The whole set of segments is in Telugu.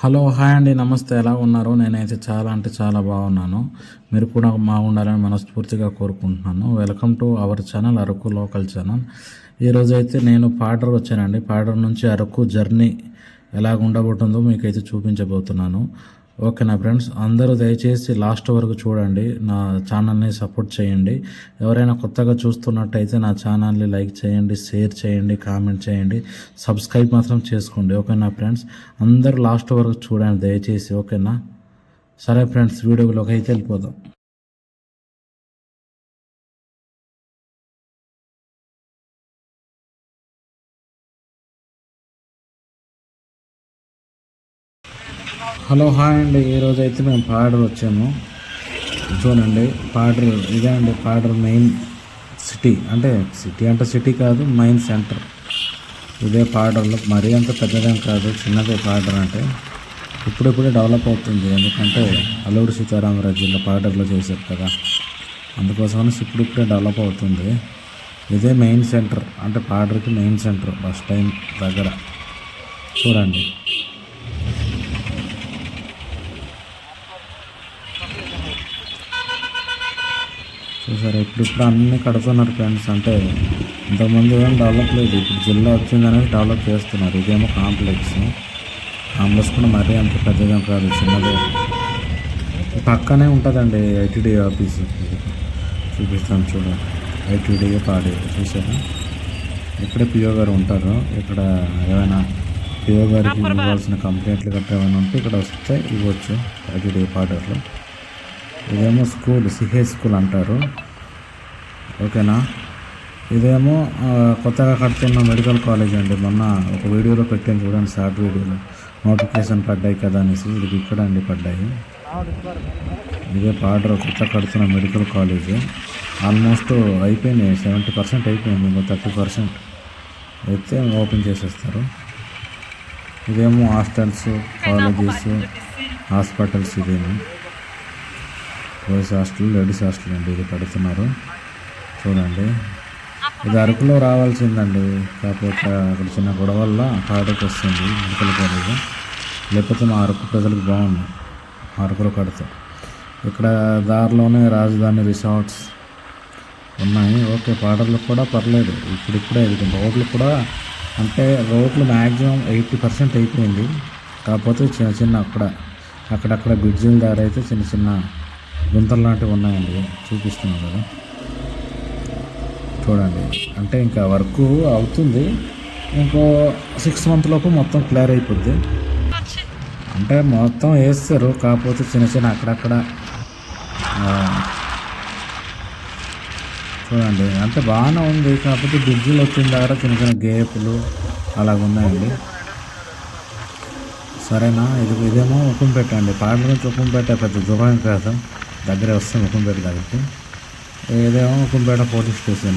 హలో హాయ్ అండి నమస్తే ఎలా ఉన్నారు? నేనైతే చాలా అంటే చాలా బాగున్నాను. మీరు కూడా బాగుండాలని మనస్ఫూర్తిగా కోరుకుంటున్నాను. Welcome to our channel Araku local channel. ఈరోజైతే నేను పాడర్ వచ్చానండి. పాడర్ నుంచి అరకు జర్నీ ఎలాగ ఉండబోతుందో మీకైతే చూపించబోతున్నాను. ఓకేనా ఫ్రెండ్స్, అందరూ దయచేసి లాస్ట్ వరకు చూడండి. నా ఛానల్ని సపోర్ట్ చేయండి. ఎవరైనా కొత్తగా చూస్తున్నట్టయితే నా ఛానల్ని లైక్ చేయండి, షేర్ చేయండి, కామెంట్ చేయండి, సబ్స్క్రైబ్ మాత్రం చేసుకోండి. ఓకేనా ఫ్రెండ్స్, అందరూ లాస్ట్ వరకు చూడండి దయచేసి. ఓకేనా, సరే ఫ్రెండ్స్, వీడియోలోకి అయితే వెళ్ళిపోదాం. హలో హాయ్ అండి, ఈరోజు అయితే మేము పాడర్ వచ్చాము. చూడండి పాడర్ ఇదే అండి. పాడర్ మెయిన్ సిటీ అంటే సిటీ కాదు, మెయిన్ సెంటర్ ఇదే. పాడర్లో మరీ అంత పెద్దదేం కాదు, చిన్నదే పాడర్. అంటే ఇప్పుడిప్పుడే డెవలప్ అవుతుంది, ఎందుకంటే అల్లూరి సీతారామరాజు జిల్లా పాడర్లో చేశారు కదా, అందుకోసమని ఇప్పుడిప్పుడే డెవలప్ అవుతుంది. ఇదే మెయిన్ సెంటర్, అంటే పాడర్కి మెయిన్ సెంటర్ బస్ స్టాండ్ దగ్గర. చూడండి చూసారా, ఇప్పుడు అన్నీ కడుతున్నారు ఫ్రెండ్స్. అంటే ఇంతకుముందు ఏం డెవలప్ లేదు, ఇప్పుడు జిల్లా వచ్చిందనేది డెవలప్ చేస్తున్నారు. ఇదేమో కాంప్లెక్స్ కూడా మరీ అంత పెద్దగా కాదు, చిన్నదే. పక్కనే ఉంటుందండి ఐటీడీ ఆఫీసు, చూపిస్తాను చూడండి. ఐటీడీ పాడేరు చూసారా, ఇక్కడే పిఓ గారు ఉంటారు. ఇక్కడ ఏమైనా పిఓ గారికి ఇవ్వాల్సిన కంప్లైంట్లు గట్రా ఏమైనా ఉంటే ఇక్కడ వస్తే ఇవ్వచ్చు ఐటీడీ పాడేరులో. ఇదేమో స్కూల్, సిహెచ్ స్కూల్ అంటారు. ఓకేనా, ఇదేమో కొత్తగా కడుతున్న మెడికల్ కాలేజ్ అండి. మొన్న ఒక వీడియోలో పెట్టాను చూడండి, షార్ట్ వీడియోలో నోటిఫికేషన్ పడ్డాయి కదా అనేసి. ఇది ఇక్కడ అండి పడ్డాయి. ఇదే పాడర్ కొత్త కడుతున్న మెడికల్ కాలేజ్. ఆల్మోస్ట్ అయిపోయింది, 70% అయిపోయింది, ఇంకో 30% అయితే ఓపెన్ చేసేస్తారు. ఇదేమో హాస్టల్స్, కాలేజెస్, హాస్పిటల్స్. ఇదేమో బాయ్స్ హాస్టల్, లేడీస్ హాస్టల్ అండి. ఇది కడుతున్నారు చూడండి. ఇది అరకులో రావాల్సిందండి, కాకపోతే అక్కడ చిన్న గొడవ వల్ల పాడకు వస్తుంది మెడికల్ కాలేజ్. లేకపోతే మా అరకు ప్రజలకు బాగుంది అరకులో కడతాం. ఇక్కడ దారిలోనే రాజధాని రిసార్ట్స్ ఉన్నాయి. ఓకే, పాడర్లు కూడా పర్లేదు. ఇప్పుడిప్పుడే రోడ్లు కూడా, అంటే రోడ్లు మ్యాక్సిమం 80% అయిపోయింది. కాకపోతే చిన్న చిన్న అక్కడక్కడ బ్రిడ్జిల దారి అయితే చిన్న చిన్న గుంతలు లాంటివి ఉన్నాయండి, చూపిస్తున్నాం కదా చూడండి. అంటే ఇంకా వర్క్ అవుతుంది, ఇంకో 6 months లోపు మొత్తం క్లియర్ అయిపోద్ది. అంటే మొత్తం వేస్తారు, కాకపోతే చిన్న చిన్న అక్కడక్కడ చూడండి. అంటే బాగానే ఉంది, కాకపోతే బ్రిడ్జిలు వచ్చిన దగ్గర చిన్న చిన్న గేపులు అలాగ ఉన్నాయండి. సరేనా, ఇదేమో ఉప్పంపేట అండి. పాడల నుంచి ఉప్పంపేట పెద్ద దూరం కాదు, దగ్గరే వస్తాం ఉప్పంపేట దగ్గరికి. ఇదేమో ఉప్పంపేట పోలీస్ స్టేషన్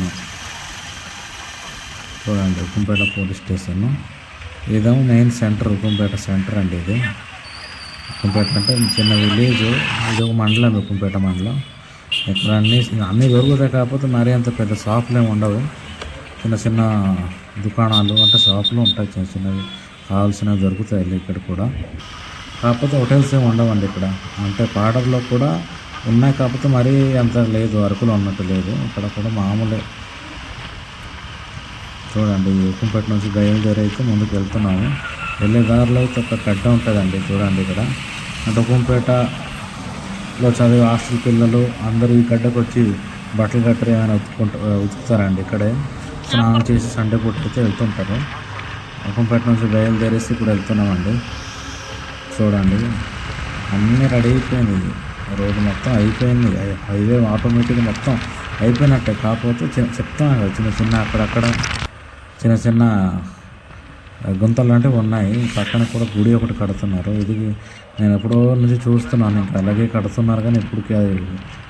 చూడండి, ఉప్పంపేట పోలీస్ స్టేషన్. ఇదేమో మెయిన్ సెంటర్, ఉప్పంపేట సెంటర్ అండి. ఇది ఉప్పంపేట అంటే చిన్న విలేజ్, ఇది ఒక మండలం, ఉప్పంపేట మండలం. ఇక్కడ అన్నీ దొరుకుతాయి, కాకపోతే మరీ అంత పెద్ద షాపులు ఏమి ఉండవు. చిన్న చిన్న దుకాణాలు అంటే షాపులు ఉంటాయి, చిన్న చిన్నవి కావాల్సినవి దొరుకుతాయి ఇక్కడ కూడా. కాకపోతే హోటల్స్ ఏమి ఉండవండి ఇక్కడ. అంటే పాడర్లో కూడా ఉన్నాయి, కాకపోతే మరీ అంత లేదు, అరకులో ఉన్నట్టు లేదు. ఇక్కడ కూడా మామూలే. చూడండి, ఉప్పంపేట నుంచి బయలుదేరి అయితే ముందుకు వెళ్తున్నాము. వెళ్ళే దారిలో అయితే ఒక గడ్డ ఉంటుందండి చూడండి ఇక్కడ. అంటే ఉప్పంపేటలో చదివే హాస్టల్ పిల్లలు అందరూ ఈ గడ్డకు వచ్చి బట్టలు గట్రా ఏమైనా ఉతుకుతారండి. ఇక్కడే స్నానం చేసి సండే పుట్టితే వెళ్తుంటారు. ఉప్పంపేట నుంచి బయలుదేరేసి ఇప్పుడు వెళ్తున్నామండి. చూడండి, అన్నీ రెడీ అయిపోయింది, రోడ్డు మొత్తం అయిపోయింది, హైవే ఆటోమేటిక్గా మొత్తం అయిపోయినట్టే. కాకపోతే చెప్తాను కదా, చిన్న చిన్న అక్కడక్కడ చిన్న చిన్న గుంతలు లాంటివి ఉన్నాయి. పక్కన కూడా గుడి ఒకటి కడుతున్నారు. ఇది నేను ఎప్పుడో నుంచి చూస్తున్నాను, ఇంకా అలాగే కడుతున్నారు, కానీ ఇప్పటికీ అది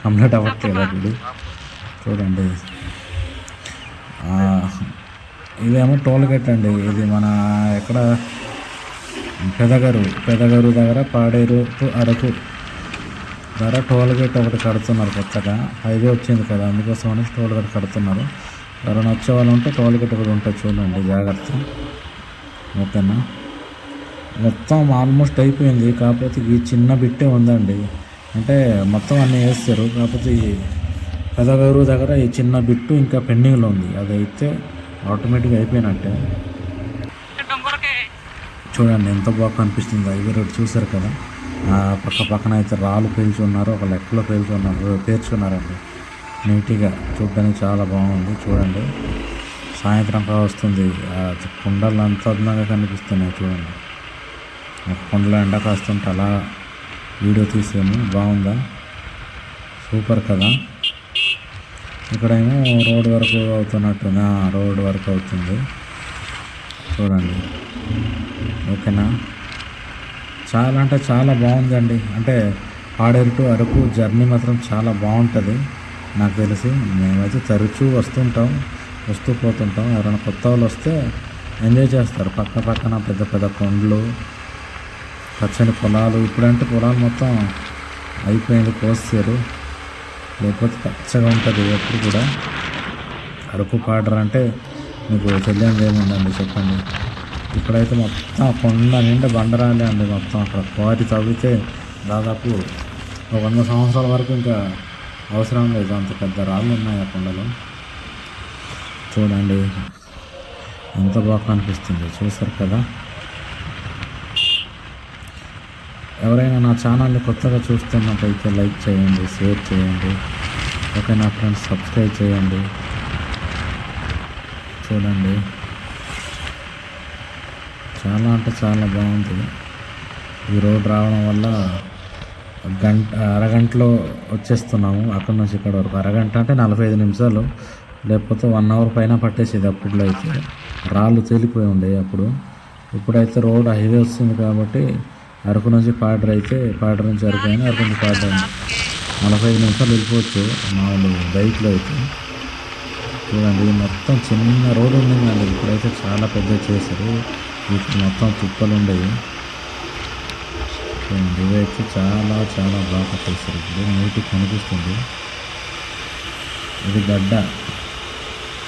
కంప్లీట్ అవ్వట్లేదు గుడి. చూడండి, ఇదేమో టోల్ గేట్ అండి. ఇది మన ఎక్కడ పెదగారు దగ్గర పాడేరు టు అరకు దగ్గర టోల్ గేట్ ఒకటి కడుతున్నారు కొత్తగా. హైవే వచ్చింది కదా, అందుకోసం అనేసి టోల్ గేట్ కడుతున్నారు. ఎవరైనా వచ్చే వాళ్ళు ఉంటే టోల్ గేట్ కూడా ఉంటుంది, చూడండి జాగ్రత్త. ఓకేనా, మొత్తం ఆల్మోస్ట్ అయిపోయింది. కాకపోతే ఈ చిన్న బిట్టే ఉందండి. అంటే మొత్తం అన్నీ వేస్తారు, కాకపోతే ఈ పెదగరు దగ్గర ఈ చిన్న బిట్టు ఇంకా పెండింగ్లో ఉంది. అదైతే ఆటోమేటిక్గా అయిపోయినట్టే. చూడండి ఎంత బాగా కనిపిస్తుంది. హైవే రోడ్ చూసారు కదా, పక్కన అయితే రాళ్ళు పేల్చున్నారు, ఒక లెక్కలో పేర్చుకున్నారండి. నీట్గా చూడడానికి చాలా బాగుంది. చూడండి సాయంత్రం వస్తుంది, కొండలు అంత అందంగా కనిపిస్తున్నాయి. చూడండి కొండలో ఎండ కాస్తుంటే అలా వీడియో తీసాము. బాగుందా, సూపర్ కదా. ఇక్కడేమో రోడ్ వరకు అవుతున్నట్టుంది, రోడ్ వరకు అవుతుంది. చూడండి ఓకేనా. చాలా అంటే చాలా బాగుందండి. అంటే పాడేరు టు అరకు జర్నీ మాత్రం చాలా బాగుంటుంది. నాకు తెలిసి మేమైతే తరచూ వస్తూ పోతుంటాం. ఎవరైనా కొత్త వాళ్ళు వస్తే ఎంజాయ్ చేస్తారు. పక్కన పెద్ద పెద్ద కొండలు, పచ్చని పొలాలు. ఇప్పుడంటే పొలాలు మొత్తం అయిపోయింది, కోస్తారు. లేకపోతే పచ్చగా ఉంటుంది ఎప్పుడు కూడా. అరకు పాడరు అంటే మీకు తెలియదు ఏముందండి చెప్పండి. ఇక్కడైతే మొత్తం కొండ నిండా బండరాలే అండి. మొత్తం అక్కడ క్వారీ తవ్వితే దాదాపు 100 సంవత్సరాల వరకు ఇంకా అవసరం లేదు, అంత పెద్ద రాళ్ళు ఉన్నాయి ఆ కొండలో. చూడండి ఎంత బాగా కనిపిస్తుంది, చూసారు కదా. ఎవరైనా నా ఛానల్ని కొత్తగా చూస్తున్నట్టయితే లైక్ చేయండి, షేర్ చేయండి. ఓకే నా ఫ్రెండ్స్, సబ్స్క్రైబ్ చేయండి. చూడండి చాలా అంటే చాలా బాగుంది. ఈ రోడ్ రావడం వల్ల అరగంటలో వచ్చేస్తున్నాము అక్కడ నుంచి ఇక్కడ వరకు. అరగంట అంటే 45 నిమిషాలు, లేకపోతే 1 అవర్ పైన పట్టేసేది. అప్పుడులో అయితే రాళ్ళు తేలిపోయి ఉండేవి అప్పుడు. ఇప్పుడైతే రోడ్ హైవే వస్తుంది కాబట్టి అరకు నుంచి పాడరు నుంచి అరకు అయినా, అరకు నుంచి పాడరు అయినా 45 నిమిషాలు వెళ్ళిపోవచ్చు మామూలు బైక్లో అయితే. చూడండి మొత్తం చిన్న రోడ్ ఉండిందండి, ఇప్పుడైతే చాలా పెద్ద చేశారు. వీటికి మొత్తం తుప్పలు ఉండేవి. చూడండి ఇవైతే చాలా చాలా బాగా చేశారు. ఇప్పుడు నీటికి కనిపిస్తుంది. ఇది గడ్డ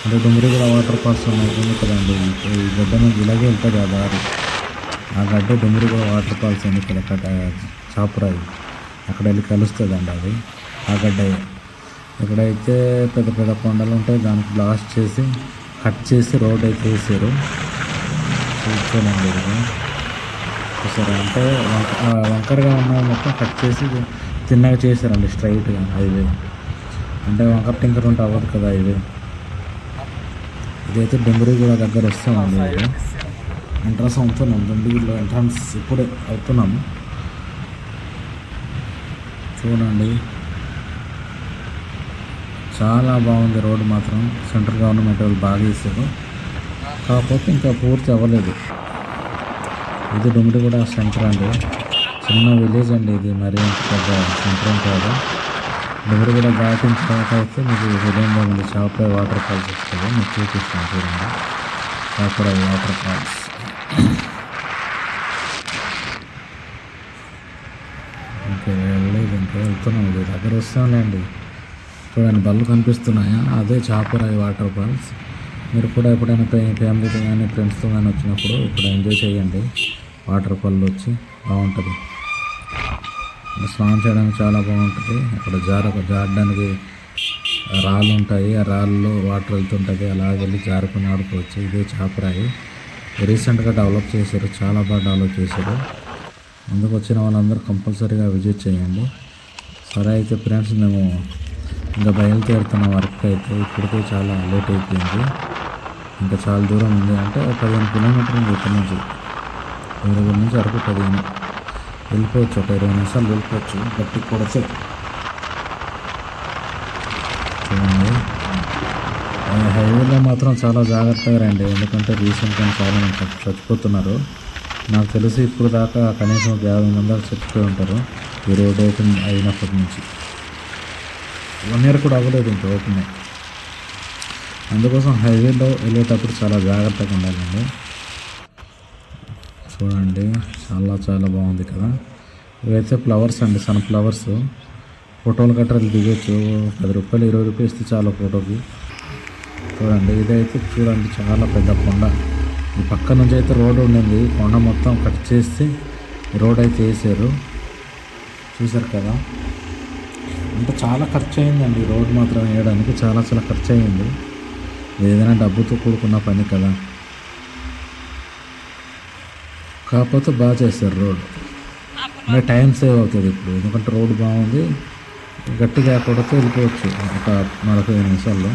అంటే డుమ్రిగూడ వాటర్ ఫాల్స్ ఉంది కదండి. ఈ గడ్డ నుంచి ఇలాగే వెళ్తుంది ఆ దారి. ఆ గడ్డ డుమ్రిగూడ వాటర్ ఫాల్స్ ఉంది ఇక్కడ, చాపురాయి అక్కడ వెళ్ళి కలుస్తుందండి అది, ఆ గడ్డ. ఇక్కడైతే పెద్ద పెద్ద కొండలు ఉంటాయి, దానికి బ్లాస్ట్ చేసి కట్ చేసి రోడ్ అయితే వేసారు. చూడండి ఇది చూసారా, అంటే వంకరగా ఉన్న మొత్తం కట్ చేసి తిన్నగా చేశారండి స్ట్రైట్గా హైవే. అంటే వంకర టింకర్ ఉంటే అవ్వదు కదా హైవే. ఇదైతే డుమ్రిగూడ దగ్గర వస్తామండి. ఇది ఎంట్రన్స్ అవుతున్నాం, డుమ్రిగూడలో ఎంట్రన్స్ ఇప్పుడే అవుతున్నాము. చూడండి చాలా బాగుంది రోడ్డు మాత్రం. సెంట్రల్ గవర్నమెంట్ వాళ్ళు బాగా చేశారు, కాకపోతే ఇంకా పూర్తి అవ్వలేదు. ఇది డుమ్రిగూడ సెంటర్ అండి, చిన్న విలేజ్ అండి ఇది, మరీ అంత పెద్ద సెంటర్ కాదు. డుమ్రిగూడ దాటిన తర్వాత అయితే మీకు విలేజ్లో ఉంది చాపరాయి వాటర్ ఫాల్స్ వస్తుంది, మీకు చూపిస్తాను. చూడండి చాపరాయి వాటర్ ఫాల్స్. ఇంకా వెళ్ళలేదు, ఇంకా వెళ్తున్నాం. ఇది దగ్గర వస్తాంలేండి. చూడండి బళ్ళు కనిపిస్తున్నాయా, అదే చాపరాయి వాటర్ ఫాల్స్. మీరు కూడా ఎప్పుడైనా ఫ్యామిలీతో కానీ ఫ్రెండ్స్తో కానీ వచ్చినప్పుడు ఇక్కడ ఎంజాయ్ చేయండి. వాటర్ ఫాల్ వచ్చి బాగుంటుంది, స్నానం చేయడానికి చాలా బాగుంటుంది. అక్కడ జారడానికి రాళ్ళు ఉంటాయి, ఆ రాళ్ళలో వాటర్ వెళ్తుంటుంది, అలా వెళ్ళి జారుకుని ఆడుకోవచ్చు. ఇదే చాపరాయి, రీసెంట్గా డెవలప్ చేశారు, చాలా బాగా డెవలప్ చేశారు. అందుకు వచ్చిన వాళ్ళందరూ కంపల్సరీగా విజిట్ చేయండి. సరే అయితే ఫ్రెండ్స్, మేము ఇంకా బయలుదేరుతున్న వర్క్ అయితే ఇప్పటికే చాలా లేట్ అయిపోయింది. ఇంకా చాలా దూరం ఉంది, అంటే 15 కిలోమీటర్లు ఉంది ఇక్కడ నుంచి. ఊరు నుంచి అరకు 15 వెళ్ళిపోవచ్చు, ఒక 20 నిమిషాలు వెళ్ళిపోవచ్చు గట్టి కొడితే. చూడండి హైవేలో మాత్రం చాలా జాగ్రత్తగా రండి, ఎందుకంటే రీసెంట్గా చాలా మంది చచ్చిపోతున్నారు. నాకు తెలిసి ఇప్పుడు దాకా కనీసం 50 మంది దాకా చచ్చిపోయి ఉంటారు ఈ రోడ్ ఓపెన్ అయినప్పటి నుంచి. 1 ఇయర్ కూడా అవ్వలేదు ఇంకా ఓపెన్. అందుకోసం హైవేలో వెళ్ళేటప్పుడు చాలా జాగ్రత్తగా ఉండాలండి. చూడండి చాలా చాలా బాగుంది కదా. ఇవైతే ఫ్లవర్స్ అండి, సన్ఫ్లవర్స్. ఫోటోలు గట్రా దిగొచ్చు, 10 రూపాయలు 20 రూపాయలు ఇస్తే చాలా ఫోటోకి. చూడండి ఇదైతే చూడండి చాలా పెద్ద కొండ, ఈ పక్క నుంచి అయితే రోడ్డు ఉండింది, కొండ మొత్తం కట్ చేసి రోడ్ అయితే వేసారు. చూసారు కదా, అంటే చాలా ఖర్చు అయిందండి రోడ్ మాత్రం వేయడానికి, చాలా ఖర్చు అయింది. ఏదైనా డబ్బుతో కూడుకున్న పని కదా, కాకపోతే బాగా చేస్తారు రోడ్. అంటే టైం సేవ్ అవుతుంది ఇప్పుడు, ఎందుకంటే రోడ్డు బాగుంది. గట్టిగా కొడితే వెళ్ళిపోవచ్చు ఒక 45 నిమిషాల్లో.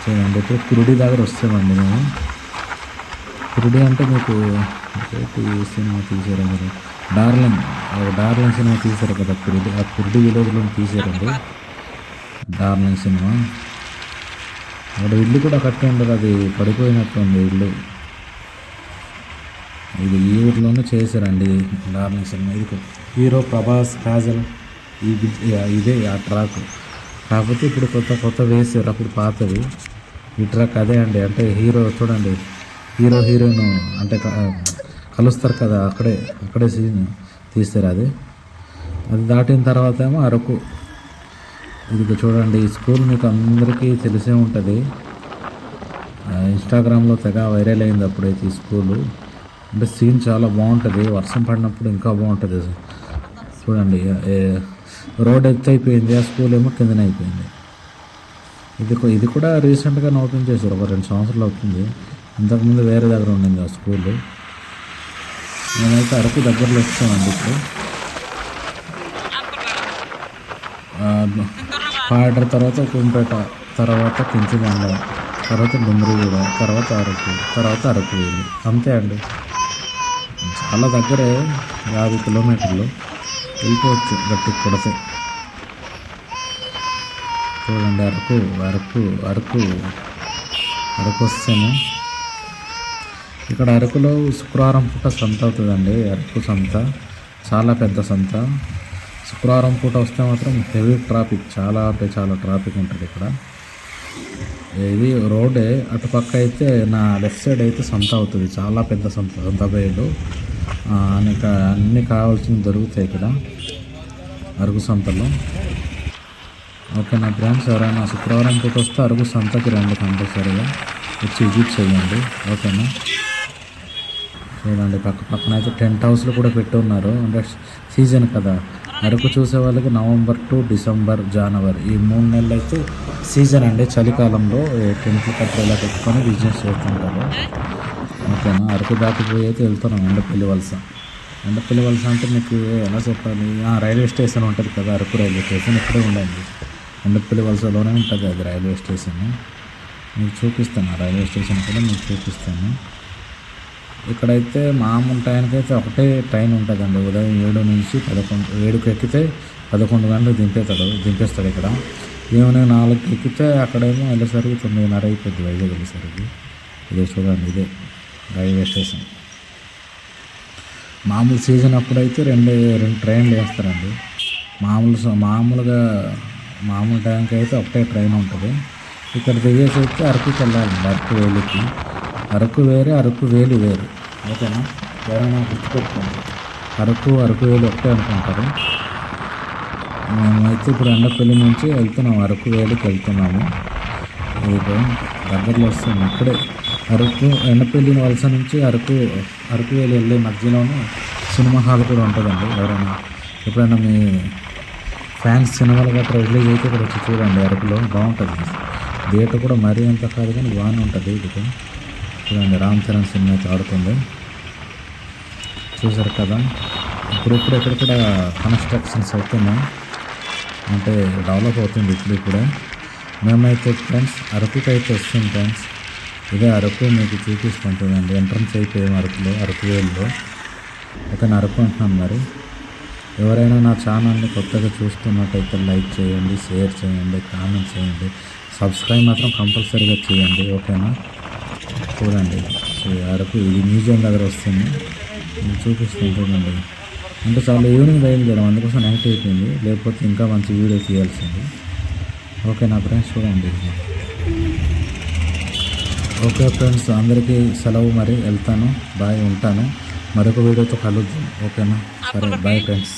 చూడండి, ఇప్పుడు కురుడి దగ్గర వస్తామండి మేము. కురుడి అంటే మీకు సినిమా తీసారు మీరు, డార్లింగ్ సినిమా తీశారు కదా, ఆ కురుడి విలేజ్లో తీసారండి డార్లింగ్ సినిమా. అక్కడ ఇల్లు కూడా కట్టి ఉండదు, అది పడిపోయినట్టు ఉంది ఇల్లు. ఇది ఈ ఊరిలోనే చేశారండి డార్లింగ్ సినిమా. ఇది హీరో ప్రభాస్, కాజల్, ఇదే ఆ ట్రాక్. కాకపోతే ఇప్పుడు కొత్త వేసారు, అప్పుడు పాతవి. ఈ ట్రాక్ అదే అండి. అంటే హీరో చూడండి, హీరోయిన్ అంటే కలుస్తారు కదా, అక్కడే సీన్ తీస్తారు. అది దాటిన తర్వాత ఏమో అరకు. ఇది చూడండి, ఈ స్కూల్ మీకు అందరికీ తెలిసే ఉంటుంది, ఇన్స్టాగ్రామ్లో తెగ వైరల్ అయింది అప్పుడైతే ఈ స్కూలు. అంటే సీన్ చాలా బాగుంటుంది, వర్షం పడినప్పుడు ఇంకా బాగుంటుంది. చూడండి, రోడ్ ఎత్తు అయిపోయింది, ఆ స్కూల్ ఏమో కిందనే అయిపోయింది. ఇది కూడా రీసెంట్గా ఓపెన్ చేశారు, ఒక 2 సంవత్సరాలు అవుతుంది. ఇంతకుముందు వేరే దగ్గర ఉండింది ఆ స్కూల్. మేమైతే అరకు దగ్గరలో వచ్చామండి. ఇప్పుడు పాడర్ తర్వాత కుంపేట, తర్వాత కించిమండ, తర్వాత డుమ్రిగూడ, తర్వాత అరకు వేలి. అంతే అండి, చాలా దగ్గరే, 50 కిలోమీటర్లు వెళ్ళిపోవచ్చు గట్టికి కొడితే. చూడండి, అరకు వస్తాను. ఇక్కడ అరకులో శుక్రవారం పూట సంత అవుతుందండి. అరకు సంత చాలా పెద్ద సంత. శుక్రవారం పూట వస్తే మాత్రం హెవీ ట్రాఫిక్, చాలా ట్రాఫిక్ ఉంటుంది ఇక్కడ. ఇది రోడ్డే, అటుపక్క అయితే నా లెఫ్ట్ సైడ్ అయితే సంత అవుతుంది, చాలా పెద్ద సంత బయలు. అన్నీ కావాల్సినవి దొరుకుతాయి ఇక్కడ అరకు సంతలో. ఓకేనా ఫ్రెండ్స్, ఎవరైనా శుక్రవారం పూట వస్తే అరకు సంతకి రండి, కంపల్సరీగా వచ్చి విజిట్ చేయండి. ఓకేనా, చూడండి పక్కన అయితే టెంట్ హౌస్లు కూడా పెట్టి ఉన్నారు. అంటే సీజన్ కదా, అరకు చూసే వాళ్ళకి నవంబర్ టు డిసెంబర్, జనవరి ఈ 3 నెలలు అయితే సీజన్ అండి. చలికాలంలో టెంట్లు కట్టేలా పెట్టుకొని బిజినెస్ చేస్తుంటారు. ఓకేనా, అరకు దాటిపోయి అయితే వెళ్తున్నాం ఎండపల్లి వలస అంటే మీకు ఎలా చెప్పాలి, రైల్వే స్టేషన్ ఉంటుంది కదా, అరకు రైల్వే స్టేషన్ ఇక్కడే ఉండండి. ఎండపల్లి వలసలోనే ఉంటుంది అది రైల్వే స్టేషన్. మీకు చూపిస్తాను, రైల్వే స్టేషన్ కూడా మీకు చూపిస్తాను. ఇక్కడైతే మామూలు టైంకి అయితే ఒకటే ట్రైన్ ఉంటుందండి, ఉదయం 7 నుంచి 11, 7కి ఎక్కితే 11 గంటలకు దింపేస్తాడు ఇక్కడ. ఈవినింగ్ 4కి ఎక్కితే అక్కడేమో వెళ్ళేసరికి 9:30 అయిపోద్ది వైజాగ్ వెళ్ళేసరికి. ఇదే చూడండి, ఇదే రైల్వే స్టేషన్. మామూలు సీజన్ అప్పుడైతే రెండు ట్రైన్లు వేస్తారండి. మామూలు టైంకి అయితే ఒకటే ట్రైన్ ఉంటుంది. ఇక్కడ దిగేసి అయితే అరకుకి వెళ్ళాలండి, అరకు వేలికి. అరకు వేరే, అరకు వేలు వేరు. ఓకేనా, ఎవరైనా గుర్తుపెట్టుకోండి, అరకు వేలు ఒకటే అనుకుంటారు. మేమైతే ఇప్పుడు ఎండపల్లి నుంచి వెళ్తున్నాము, అరకు వేలికి వెళ్తున్నాము. ఇది దగ్గరలో వస్తుంది, ఇక్కడే అరకు ఎండపల్లి వలస నుంచి అరకు వేలు వెళ్ళే మధ్యలోనే సినిమా హాల్ కూడా ఉంటుందండి. ఎవరైనా ఎప్పుడైనా మీ ఫ్యాన్స్ సినిమాలు గట్రా రిలీజ్ అయితే ఇక్కడ వచ్చి చూడండి, అరకులో బాగుంటుంది. థియేటర్ కూడా మరీ అంత కాదు కానీ బాగానే ఉంటుంది. ఇది చూడండి, రామ్ చరణ్ సినిమా అయితే ఆడుతుంది, చూసారు కదా. ఇప్పుడు ఎక్కడ కన్స్ట్రక్షన్స్ అవుతున్నాయి, అంటే డెవలప్ అవుతుంది ఇప్పుడే. మేమైతే ఫ్రెండ్స్ అరకుకి అయితే వస్తుంది ఫ్రెండ్స్. ఇదే అరకు మీకు చూపిస్తుంటుందండి, ఎంట్రన్స్ అయిపోయాము అరకు వేల్లో. ఓకేనా, అరకు అంటున్నాను. మరి ఎవరైనా నా ఛానల్ని కొత్తగా చూస్తున్నట్టయితే లైక్ చేయండి, షేర్ చేయండి, కామెంట్ చేయండి, సబ్స్క్రైబ్ మాత్రం కంపల్సరీగా చేయండి. ఓకేనా, చూడండి అరకు ఇది మ్యూజియం దగ్గర వస్తుంది, చూపిస్తుంటుందండి. అంటే చాలా ఈవినింగ్ బయలుదేరాం, అందుకోసం నైట్ అయిపోయింది, లేకపోతే ఇంకా మంచి వీడియో తీయాల్సింది. ఓకేనా ఫ్రెండ్స్, చూడండి. ఓకే ఫ్రెండ్స్, అందరికీ సెలవు, మరి వెళ్తాను, బాయ్, ఉంటాను. మరొక వీడియోతో కలుద్దాం. ఓకేనా, సరే, బాయ్ ఫ్రెండ్స్.